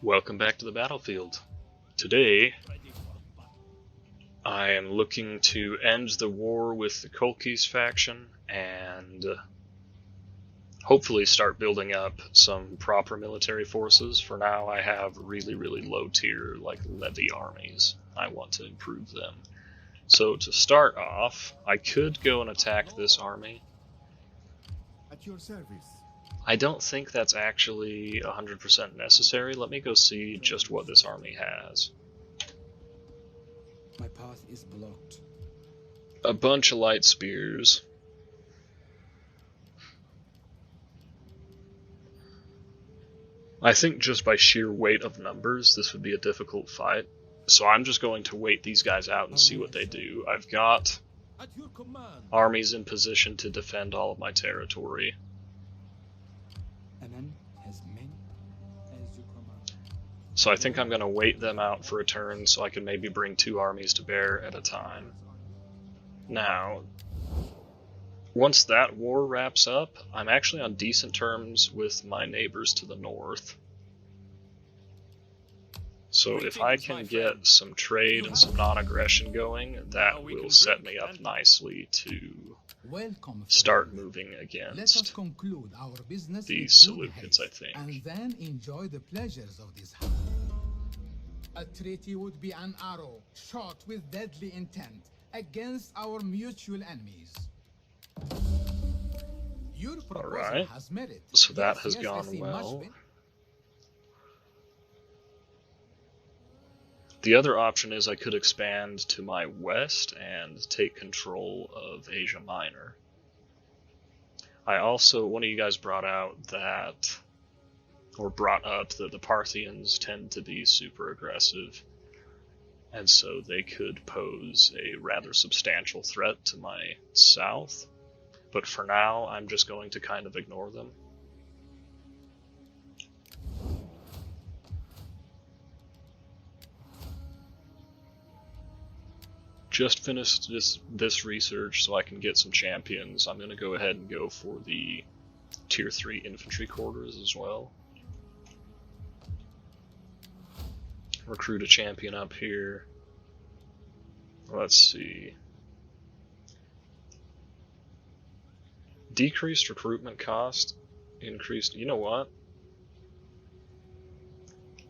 Welcome back to the battlefield. Today, I am looking to end the war with the Kolkis faction and hopefully start building up some proper military forces. For now, I have really low tier, like levy armies. I want to improve them. So to start off, I could go and attack this army. At your service. I don't think that's actually 100% necessary. Let me go see just what this army has. My path is blocked. A bunch of light spears. I think just by sheer weight of numbers, this would be a difficult fight. So I'm just going to wait these guys out and see what they do. I've got armies in position to defend all of my territory. So I think I'm going to wait them out for a turn so I can maybe bring 2 armies to bear at a time. Now, once that war wraps up, I'm actually on decent terms with my neighbors to the north. So if I can get some trade and some non-aggression going, that will set me up nicely to start moving against these Seleucids, I think. And then enjoy the pleasures of this house. A treaty would be an arrow shot with deadly intent against our mutual enemies. Your proposal has merit. So that has gone well. The other option is I could expand to my west and take control of Asia Minor. I also, one of you guys brought up that the Parthians tend to be super aggressive, and so they could pose a rather substantial threat to my south. But for now, I'm just going to kind of ignore them. Just finished this research so I can get some champions. I'm going to go ahead and go for the tier 3 infantry quarters as well. Recruit a champion up here. Let's see. Decreased recruitment cost, increased, you know what?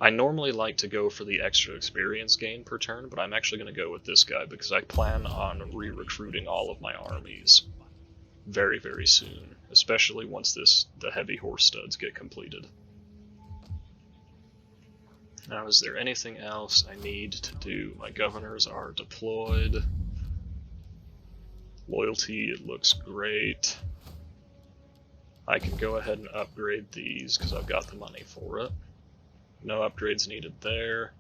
I normally like to go for the extra experience gain per turn, but I'm actually going to go with this guy because I plan on re-recruiting all of my armies very soon, especially once the heavy horse studs get completed. Now, is there anything else I need to do? My governors are deployed. Loyalty, it looks great. I can go ahead and upgrade these because I've got the money for it. No upgrades needed there.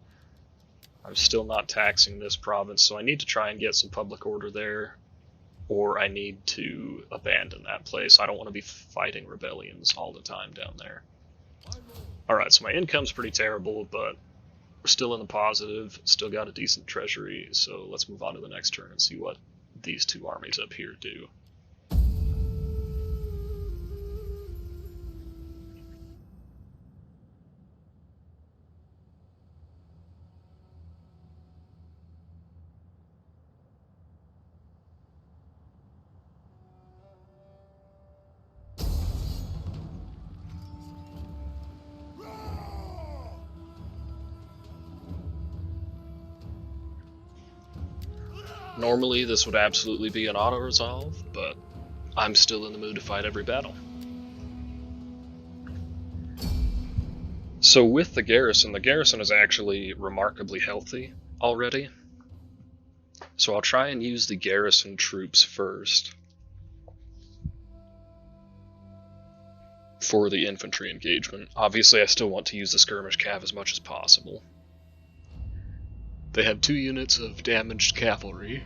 I'm still not taxing this province, so I need to try and get some public order there, or I need to abandon that place. I don't want to be fighting rebellions all the time down there. Alright, so my income's pretty terrible, but we're still in the positive, still got a decent treasury, so let's move on to the next turn and see what these 2 armies up here do. Normally this would absolutely be an auto-resolve, but I'm still in the mood to fight every battle. So with the garrison is actually remarkably healthy already. So I'll try and use the garrison troops first for the infantry engagement. Obviously I still want to use the skirmish cav as much as possible. They have 2 units of damaged cavalry.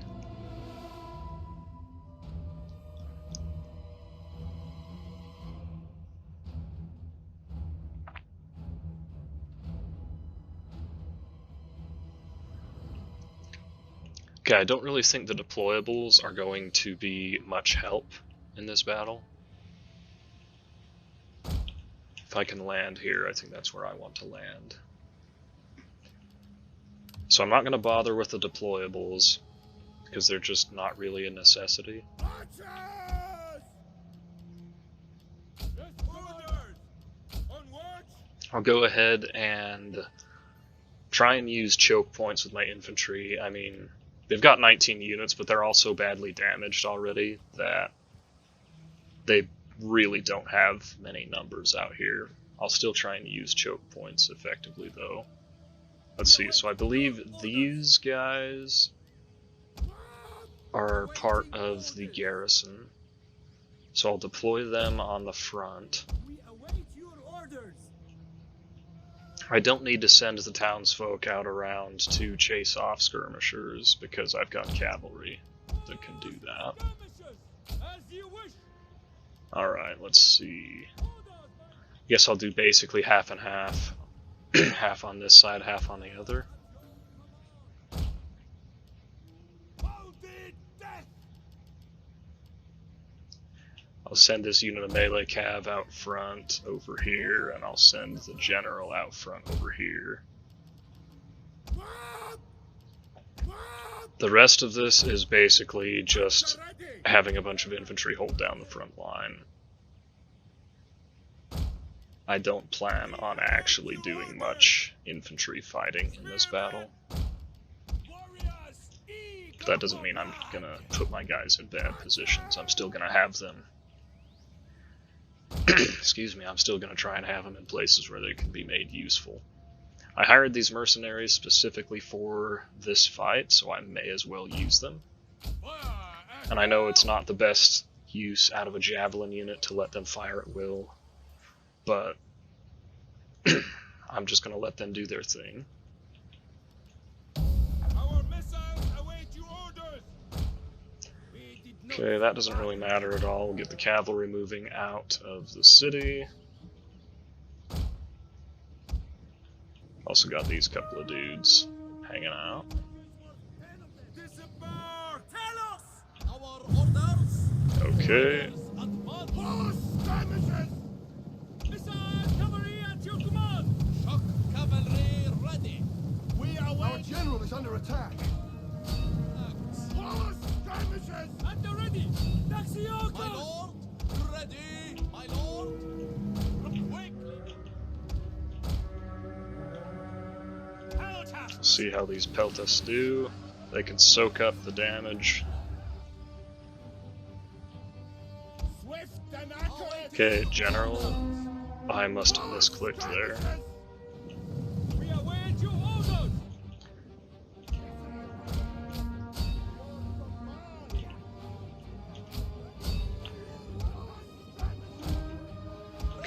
Okay, I don't really think the deployables are going to be much help in this battle. If I can land here, I think that's where I want to land. So I'm not going to bother with the deployables, because they're just not really a necessity. I'll go ahead and try and use choke points with my infantry. I mean, they've got 19 units, but they're all so badly damaged already that they really don't have many numbers out here. I'll still try and use choke points effectively, though. Let's see, so I believe these guys are part of the garrison. So I'll deploy them on the front. I don't need to send the townsfolk out around to chase off skirmishers, because I've got cavalry that can do that. Alright, let's see. Guess I'll do basically half and half. Half on this side, half on the other. I'll send this unit of melee cav out front over here, and I'll send the general out front over here. The rest of this is basically just having a bunch of infantry hold down the front line. I don't plan on actually doing much infantry fighting in this battle. But that doesn't mean I'm gonna put my guys in bad positions. I'm still gonna have them excuse me, I'm still going to try and have them in places where they can be made useful. I hired these mercenaries specifically for this fight, so I may as well use them. And I know it's not the best use out of a javelin unit to let them fire at will, but I'm just going to let them do their thing. Okay, that doesn't really matter at all. We'll get the cavalry moving out of the city. Also got these couple of dudes hanging out. Okay. Our general is under attack. At the ready! My lord! Ready! My lord! See how these peltas do. They can soak up the damage. Okay, general. I must have misclicked there. We await your orders!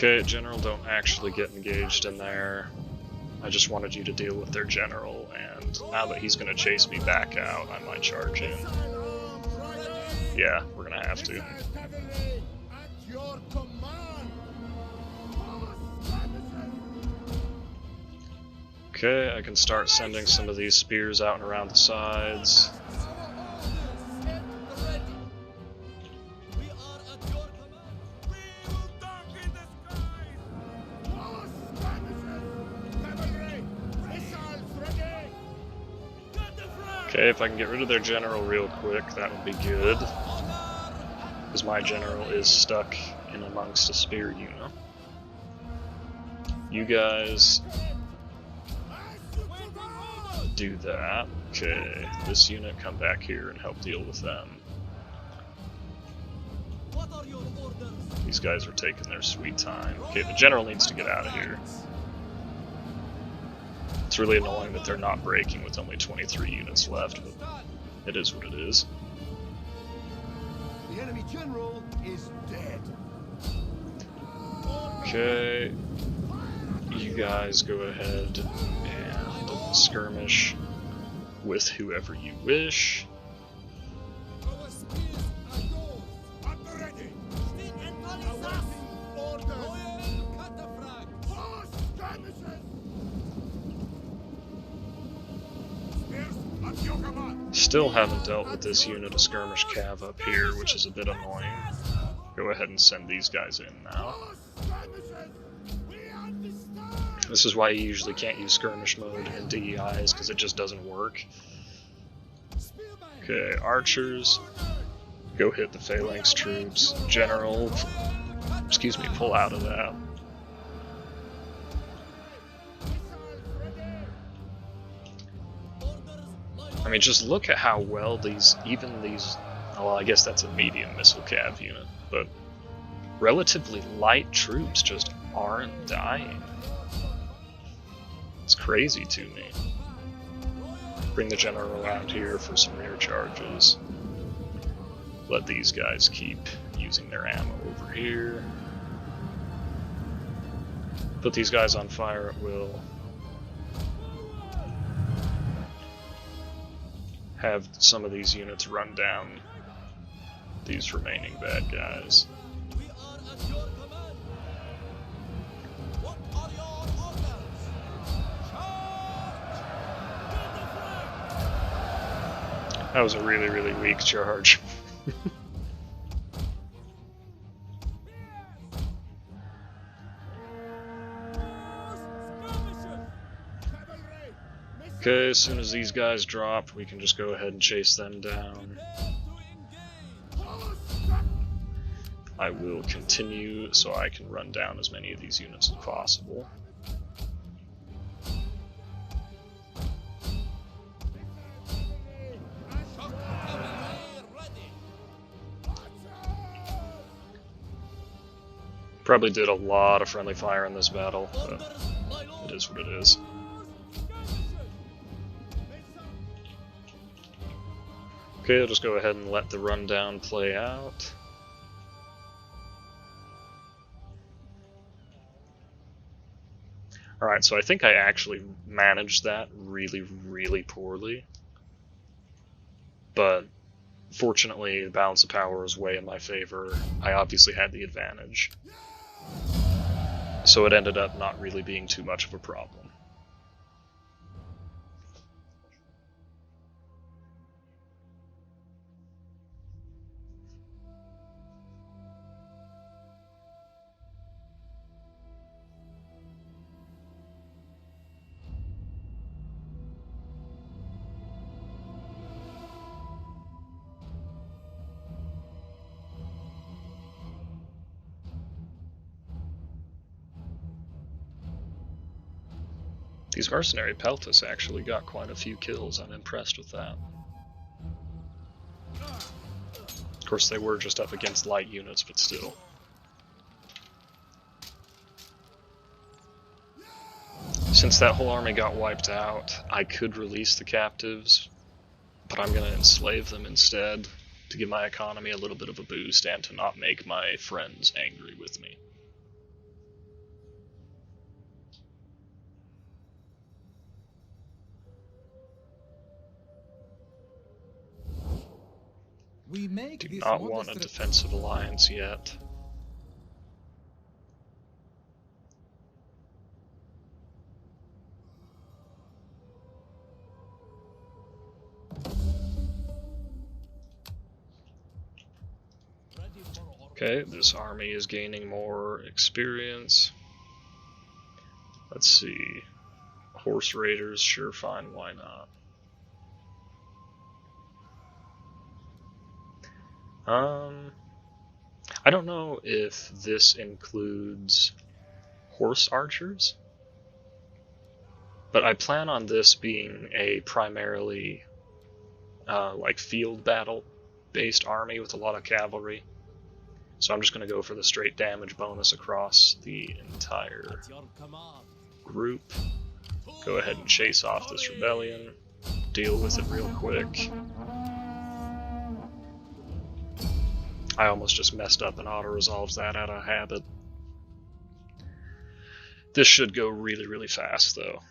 Okay, general, don't actually get engaged in there. I just wanted you to deal with their general, and now that he's going to chase me back out, I might charge in. Yeah, we're going to have to. Okay, I can start sending some of these spears out and around the sides. Okay, if I can get rid of their general real quick, that would be good. Because my general is stuck in amongst a spear unit. You guys do that. Okay, this unit come back here and help deal with them. These guys are taking their sweet time. Okay, the general needs to get out of here. It's really annoying that they're not breaking with only 23 units left, but it is what it is. The enemy general is dead. Okay, you guys go ahead and skirmish with whoever you wish. Still haven't dealt with this unit of skirmish cav up here, which is a bit annoying. Go ahead and send these guys in now. This is why you usually can't use skirmish mode in DEIs, because it just doesn't work. Okay, archers, go hit the phalanx troops. General, excuse me, pull out of that. I mean, just look at how well these, well, I guess that's a medium missile cav unit, but relatively light troops just aren't dying. It's crazy to me. Bring the general out here for some rear charges. Let these guys keep using their ammo over here. Put these guys on fire at will. Have some of these units run down these remaining bad guys. We are at your command. What are your orders? Charge! Get the flag! That was a really, really weak charge. Okay, as soon as these guys drop, we can just go ahead and chase them down. I will continue so I can run down as many of these units as possible. Probably did a lot of friendly fire in this battle, but it is what it is. Okay, I'll just go ahead and let the rundown play out. Alright, so I think I actually managed that really, really poorly. But fortunately, the balance of power was way in my favor. I obviously had the advantage. So it ended up not really being too much of a problem. These mercenary peltas actually got quite a few kills. I'm impressed with that. Of course, they were just up against light units, but still. Since that whole army got wiped out, I could release the captives, but I'm going to enslave them instead to give my economy a little bit of a boost and to not make my friends angry with me. We make Do this not want a modest defensive alliance yet. Okay, this army is gaining more experience. Let's see. Horse raiders, sure, fine, why not? I don't know if this includes horse archers, but I plan on this being a primarily like field battle based army with a lot of cavalry. So I'm just going to go for the straight damage bonus across the entire group. Go ahead and chase off this rebellion, deal with it real quick. I almost just messed up and auto-resolves that out of habit. This should go really, really fast, though.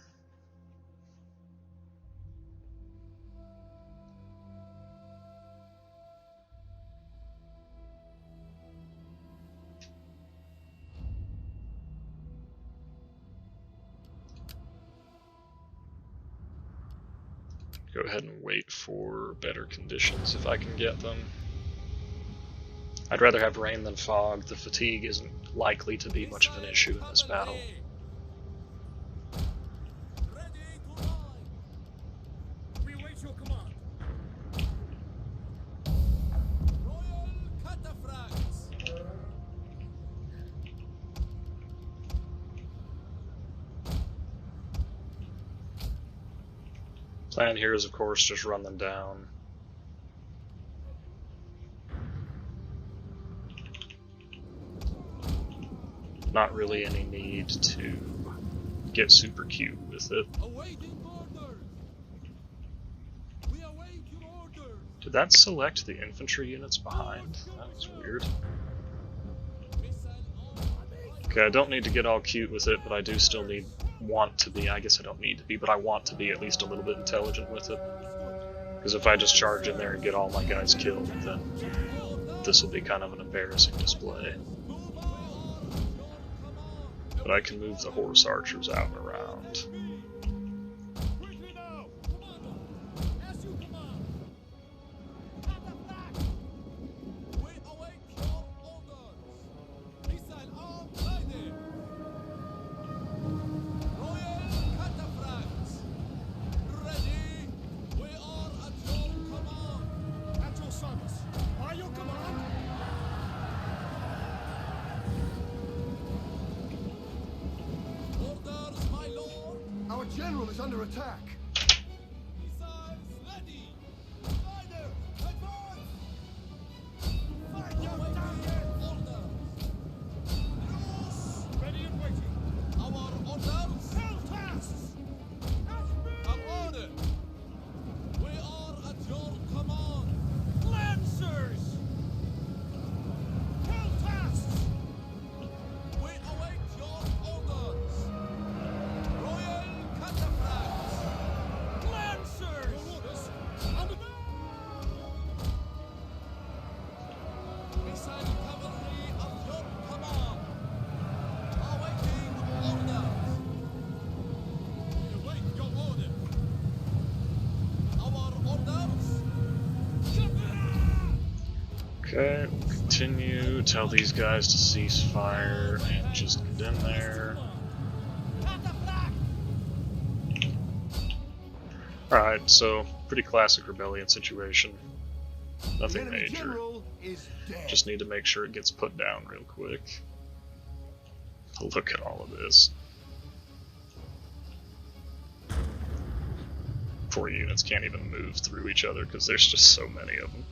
Go ahead and wait for better conditions if I can get them. I'd rather have rain than fog. The fatigue isn't likely to be much of an issue in this battle. At your command. Royal cataphracts. Plan here is, of course, just run them down. Not really any need to get super cute with it. Awaiting orders. We await your orders. Did that select the infantry units behind? That was weird. Missile on. Okay, I don't need to get all cute with it, but I do still want to be, I guess I don't need to be, but I want to be at least a little bit intelligent with it. Because if I just charge in there and get all my guys killed, then this will be kind of an embarrassing display. But I can move the horse archers out and around. Quickly now. Commander, as you command. Cataphract. We await your orders. Missile arm ready. Royal cataphracts. Ready. We are at your command. At your service. By your command. Orders, my lord. Our general is under attack. Missiles ready. Rider, advance. Fight your orders. Loose. Ready and waiting. Our orders. Hell tasks. Our order. We are at your command. Lancers. Hell tasks. We await your orders. Royal cataphracts. Lancers. Orders. Under missile cavalry at your command. Awaiting orders. We await your order. Our orders. Okay, we'll continue, tell these guys to cease fire and just get in there. Alright, so pretty classic rebellion situation. The Nothing enemy major. general is dead. Just need to make sure it gets put down real quick. Look at all of this. 4 units can't even move through each other because there's just so many of them.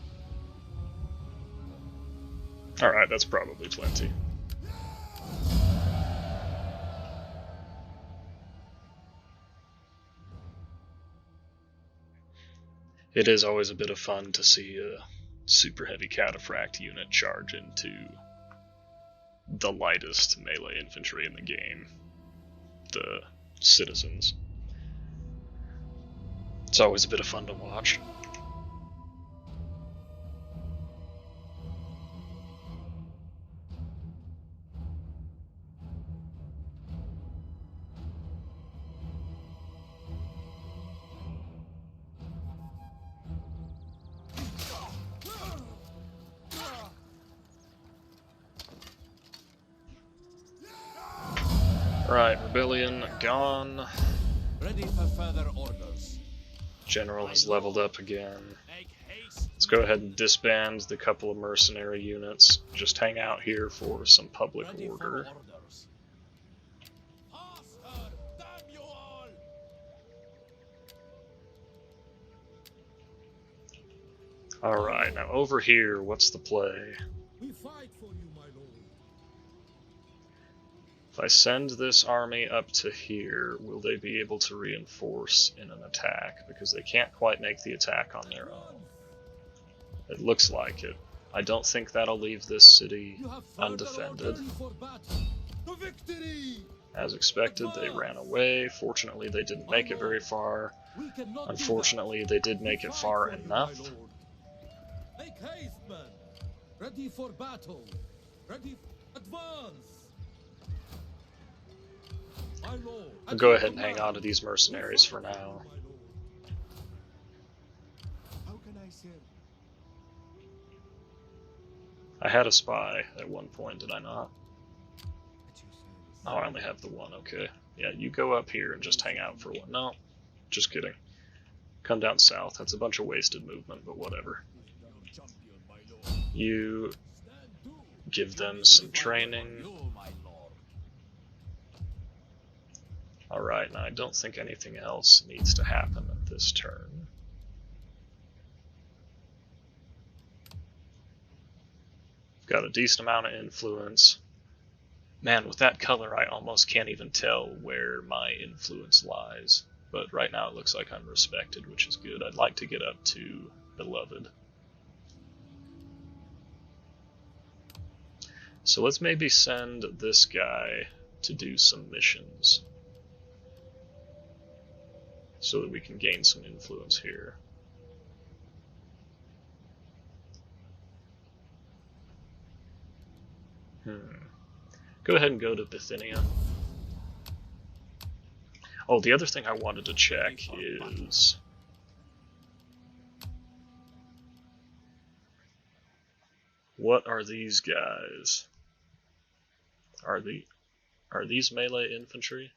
Alright, that's probably plenty. It is always a bit of fun to see a super heavy cataphract unit charge into the lightest melee infantry in the game, the citizens. It's always a bit of fun to watch. Right, rebellion gone. Ready for further orders. General has leveled up again. Make haste. Let's go ahead and disband the couple of mercenary units. Just hang out here for some public Ready order. for orders. Faster, damn you all! Alright, now over here, what's the play? We fight for you, my lord. If I send this army up to here, will they be able to reinforce in an attack? Because they can't quite make the attack on their own. It looks like it. I don't think that'll leave this city You have further undefended. orders for battle. To victory! As expected, they ran away. Fortunately, they didn't make it very far. We cannot do Unfortunately, they did that. make We it fight far for you, enough. my lord. Make haste, men. Ready for battle. Ready. Advance. My lord. I'll go ahead and hang on to these mercenaries for now. How can I serve? I had a spy at one point, did I not? At your service. Oh, I only have the one, okay. Yeah, you go up here and just hang out for one. No, just kidding. Come down south. That's a bunch of wasted movement, but whatever. You give them some training. Alright, now I don't think anything else needs to happen at this turn. Got a decent amount of influence. Man, with that color I almost can't even tell where my influence lies. But right now it looks like I'm respected, which is good. I'd like to get up to beloved. So let's maybe send this guy to do some missions, so that we can gain some influence here. Go ahead and go to Bithynia. Oh, the other thing I wanted to check is... what are these guys? Are these melee infantry?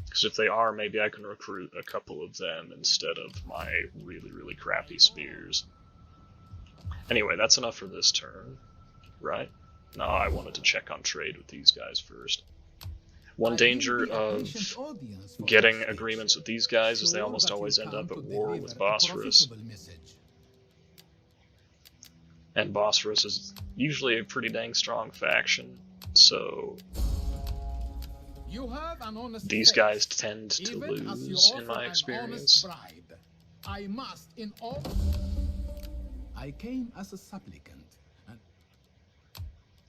Because if they are, maybe I can recruit a couple of them instead of my really, really crappy spears. Anyway, that's enough for this turn, right? No, I wanted to check on trade with these guys first. One danger of getting agreements with these guys is they almost always end up at war with Bosphorus. And Bosphorus is usually a pretty dang strong faction, so these guys tend to lose, in my experience. I came as a supplicant.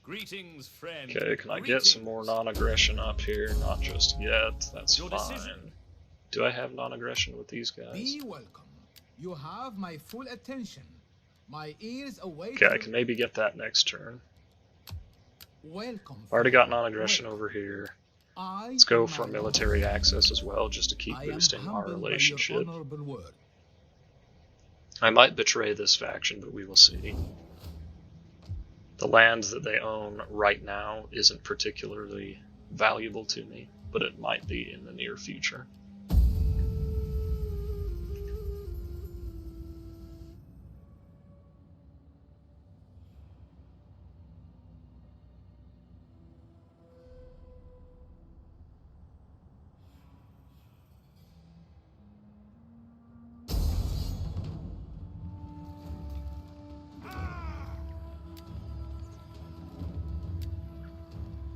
Greetings, friend. Okay, can I get some more non-aggression up here? Not just yet, that's fine. Do I have non-aggression with these guys? Be welcome. You have my full attention. My ears await. Okay, I can maybe get that next turn. Welcome. Already got non-aggression over here. Let's go for military access as well, just to keep boosting our relationship. I might betray this faction, but we will see. The land that they own right now isn't particularly valuable to me, but it might be in the near future.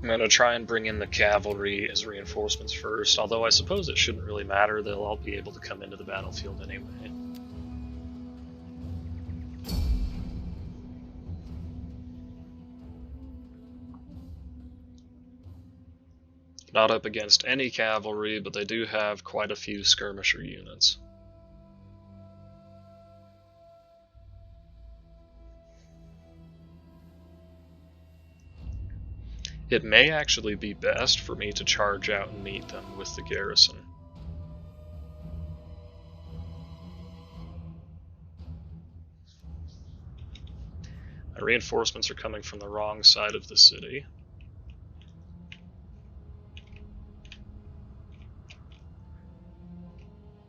I'm going to try and bring in the cavalry as reinforcements first, although I suppose it shouldn't really matter, they'll all be able to come into the battlefield anyway. Not up against any cavalry, but they do have quite a few skirmisher units. It may actually be best for me to charge out and meet them with the garrison. My reinforcements are coming from the wrong side of the city.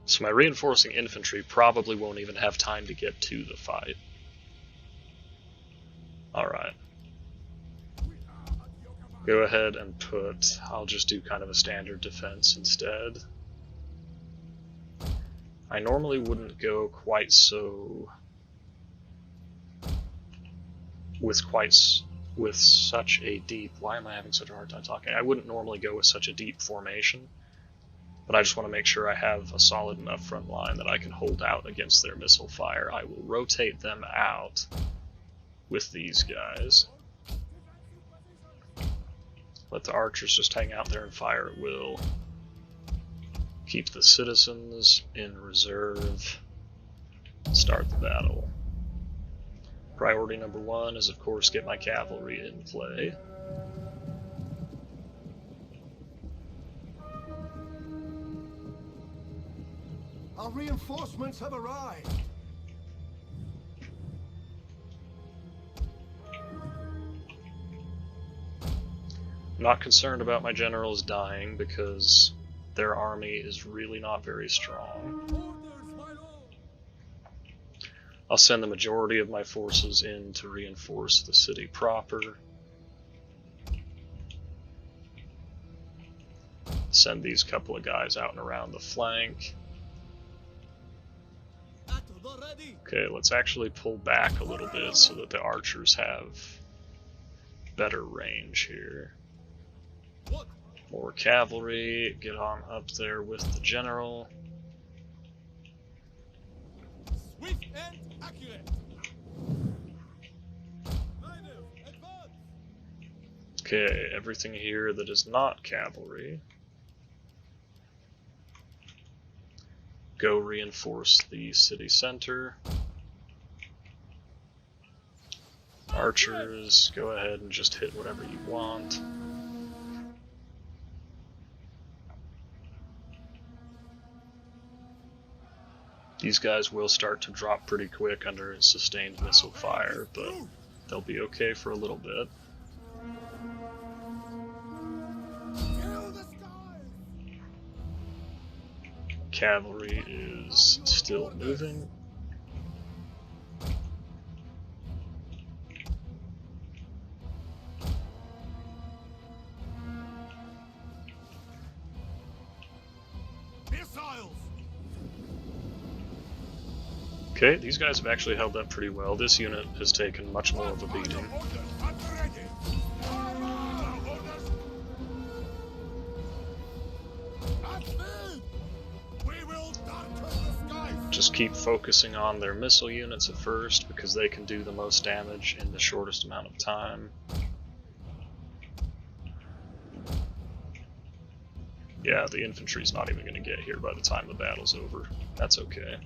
So my reinforcing infantry probably won't even have time to get to the fight. Alright. Go ahead and put, I'll just do kind of a standard defense instead. I normally wouldn't go quite so, with such a deep, why am I having such a hard time talking? I wouldn't normally go with such a deep formation, but I just want to make sure I have a solid enough front line that I can hold out against their missile fire. I will rotate them out with these guys. Let the archers just hang out there and fire at will. Keep the citizens in reserve. Start the battle. Priority number 1 is, of course, get my cavalry in play. Our reinforcements have arrived. I'm not concerned about my generals dying because their army is really not very strong. Orders, my lord. I'll send the majority of my forces in to reinforce the city proper. Send these couple of guys out and around the flank. Battle already. Okay, let's actually pull back a little bit so that the archers have better range here. What? More cavalry, get on up there with the general. Swift and accurate. Riders, advance. Okay, everything here that is not cavalry. Go reinforce the city center. Archers, go ahead and just hit whatever you want. These guys will start to drop pretty quick under sustained missile fire, but they'll be okay for a little bit. Kill the skies! Cavalry is still moving. Missiles! Okay, these guys have actually held up pretty well. This unit has taken much more of a beating. Just keep focusing on their missile units at first because they can do the most damage in the shortest amount of time. Yeah, the infantry's not even going to get here by the time the battle's over. That's okay.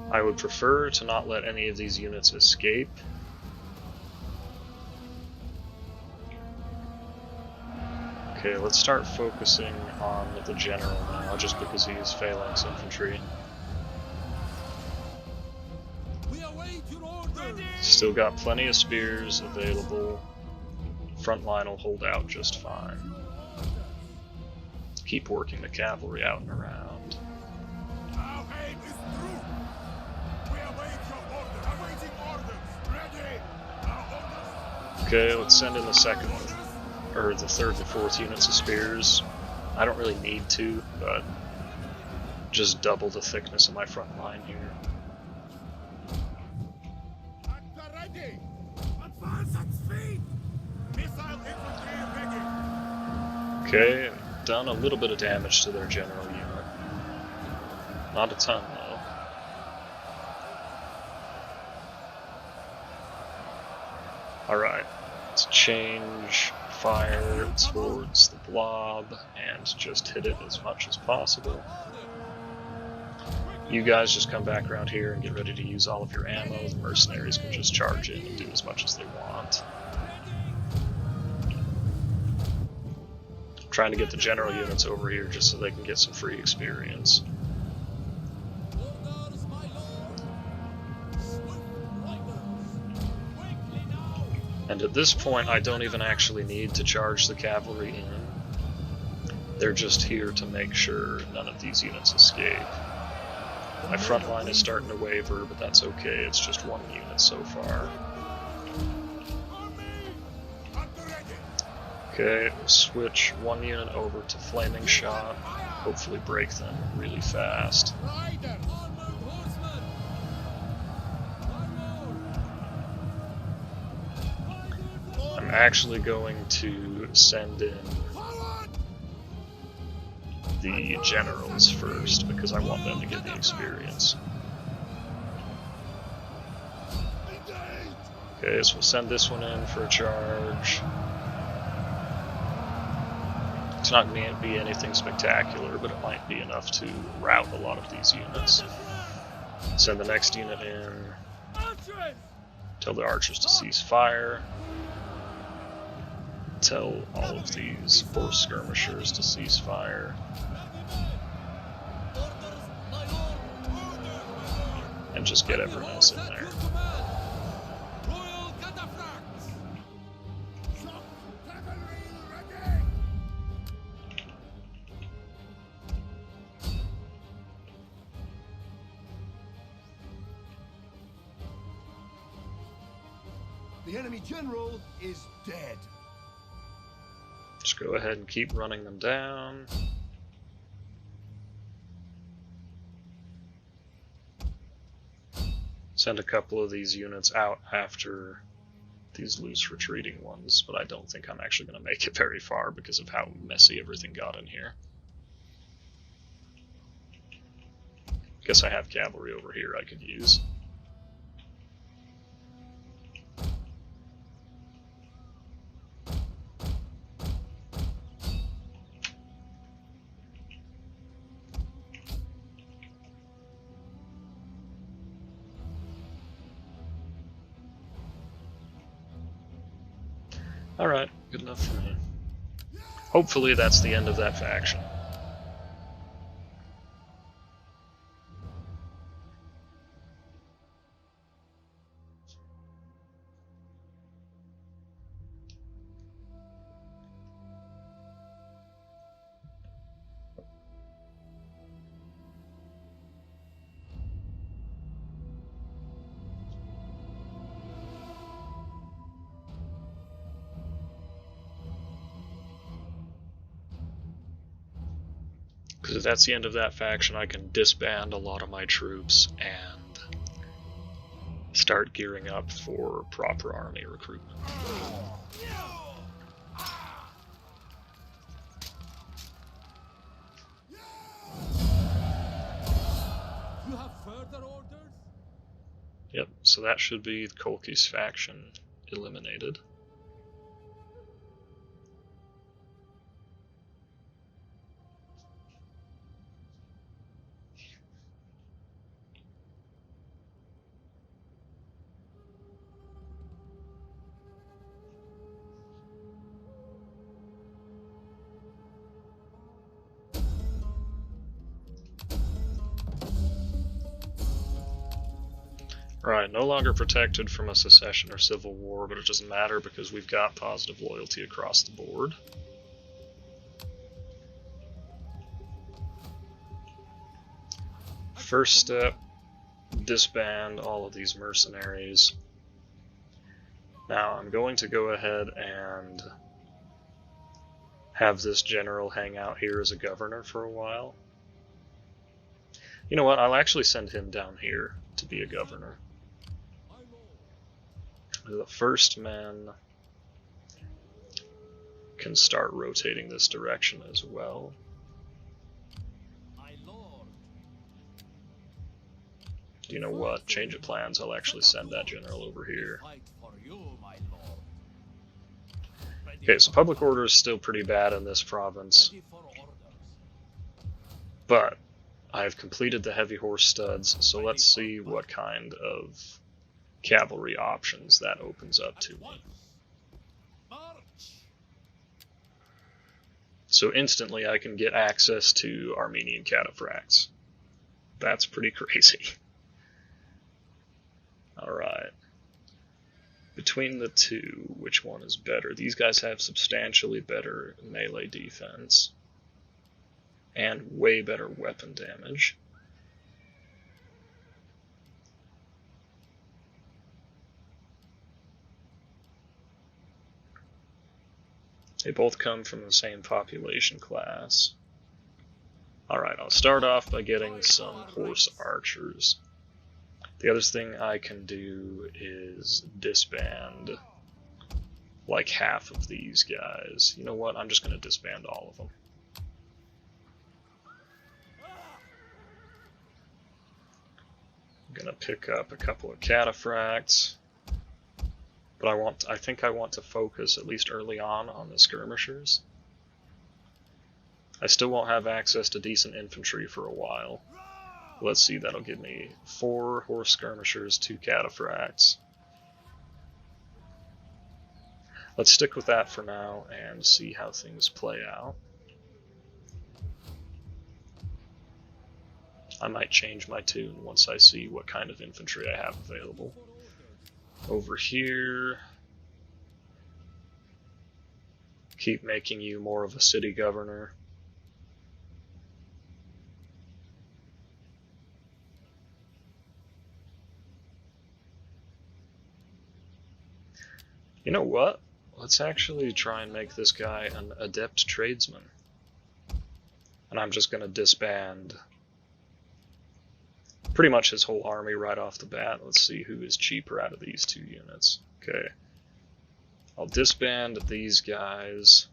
I would prefer to not let any of these units escape. Okay, let's start focusing on the general now, just because he is phalanx infantry. We await your orders. Still got plenty of spears available. Front line will hold out just fine. Keep working the cavalry out and around. Our aim is through. We await your orders. Awaiting orders. Ready. Our orders. Okay, let's send in the second one, or the third and fourth units of spears. I don't really need to, but just double the thickness of my front line here. Ready. Advance at speed. Missile infantry ready. Okay, done a little bit of damage to their general unit. Not a ton, though. Alright, let's change fire towards the blob and just hit it as much as possible. You guys just come back around here and get ready to use all of your ammo. The mercenaries can just charge in and do as much as they want. I'm trying to get the general units over here just so they can get some free experience. Orders, my lord. Swift riders. Quickly now. And at this point, I don't even actually need to charge the cavalry in. They're just here to make sure none of these units escape. My front line is starting to waver, but that's okay. It's just one unit so far. Okay, we'll switch one unit over to flaming shot. Hopefully break them really fast. Riders. Armored horsemen. My lord. I'm actually going to send in the generals first because I want them to get the experience. Okay, so we'll send this one in for a charge. It's not going to be anything spectacular, but it might be enough to rout a lot of these units. Send the next unit in. Tell the archers to cease fire. Tell all of these horse skirmishers to cease fire. and just get Everness in At there. your command. Royal cataphracts. Shock cavalry ready! The enemy general is dead. Just go ahead and keep running them down. Send a couple of these units out after these loose retreating ones, but I don't think I'm actually going to make it very far because of how messy everything got in here. Guess I have cavalry over here I could use. Alright, good enough for me. Hopefully that's the end of that faction. Because if that's the end of that faction, I can disband a lot of my troops and start gearing up for proper army recruitment. You have further orders? Yep, so that should be Kolki's faction eliminated. Right, no longer protected from a secession or civil war, but it doesn't matter because we've got positive loyalty across the board. First step, disband all of these mercenaries. Now I'm going to go ahead and have this general hang out here as a governor for a while. You know what, I'll actually send him down here to be a governor. The first men can start rotating this direction as well. My lord. You know what? Change of plans. I'll actually send that general over here. Fight for you, my lord. Ready Okay, so for public battle. order is still pretty bad in this province, Ready for orders. but I've completed the heavy horse studs, so let's see what kind of cavalry options that opens up to At me. once. March. So instantly I can get access to Armenian cataphracts. That's pretty crazy. Alright. Between the two, which one is better? These guys have substantially better melee defense and way better weapon damage. They both come from the same population class. Alright, I'll start off by getting some horse archers. The other thing I can do is disband like half of these guys. You know what? I'm just going to disband all of them. I'm going to pick up a couple of cataphracts. But I think I want to focus, at least early on the skirmishers. I still won't have access to decent infantry for a while. Let's see, that'll give me 4 horse skirmishers, 2 cataphracts. Let's stick with that for now and see how things play out. I might change my tune once I see what kind of infantry I have available. Over here, keep making you more of a city governor. You know what? Let's actually try and make this guy an adept tradesman. And I'm just going to disband pretty much his whole army right off the bat. Let's see who is cheaper out of these two units. Okay. I'll disband these guys.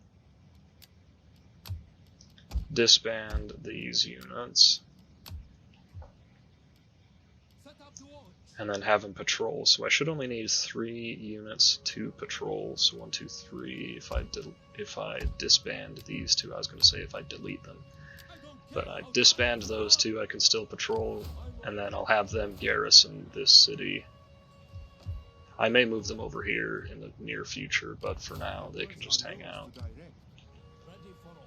Disband these units. And then have him patrol. So I should only need 3 units to patrol. So 1, 2, 3. If I disband these two, I was going to say if I delete them. But I disband those two, I can still patrol, and then I'll have them garrison this city. I may move them over here in the near future, but for now they can just hang out.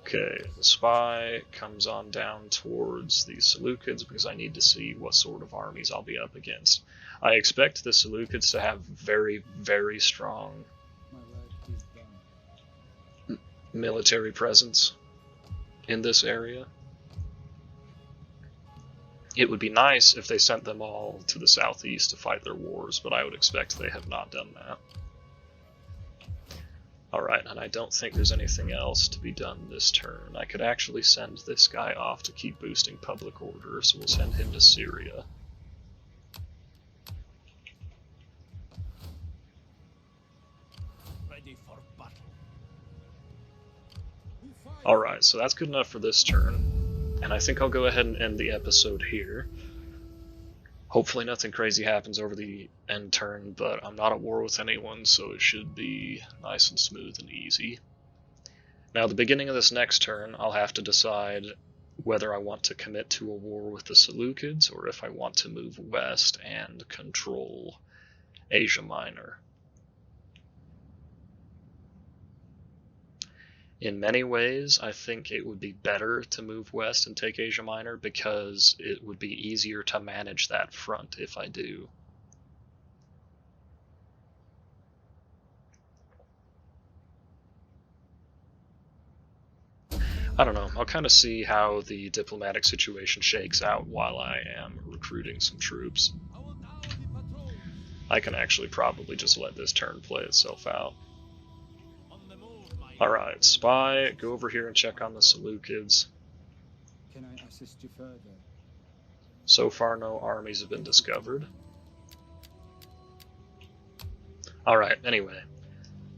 Okay, the spy comes on down towards the Seleucids because I need to see what sort of armies I'll be up against. I expect the Seleucids to have very, very strong military presence in this area. It would be nice if they sent them all to the southeast to fight their wars, but I would expect they have not done that. Alright, and I don't think there's anything else to be done this turn. I could actually send this guy off to keep boosting public order, so we'll send him to Syria. Ready for battle. Alright, so that's good enough for this turn. And I think I'll go ahead and end the episode here. Hopefully nothing crazy happens over the end turn, but I'm not at war with anyone, so it should be nice and smooth and easy. Now, at the beginning of this next turn, I'll have to decide whether I want to commit to a war with the Seleucids, or if I want to move west and control Asia Minor. In many ways, I think it would be better to move west and take Asia Minor because it would be easier to manage that front if I do. I don't know, I'll kind of see how the diplomatic situation shakes out while I am recruiting some troops. I can actually probably just let this turn play itself out. Alright, spy, go over here and check on the Seleucids. Can I assist you further? So far, no armies have been discovered. Alright, anyway.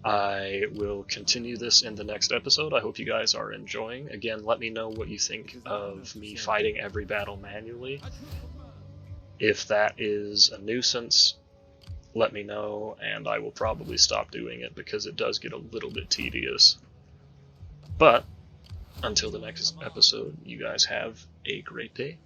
I will continue this in the next episode. I hope you guys are enjoying. Again, let me know what you think of me fighting every battle manually. If that is a nuisance, let me know, and I will probably stop doing it because it does get a little bit tedious. But, until the next episode, you guys have a great day.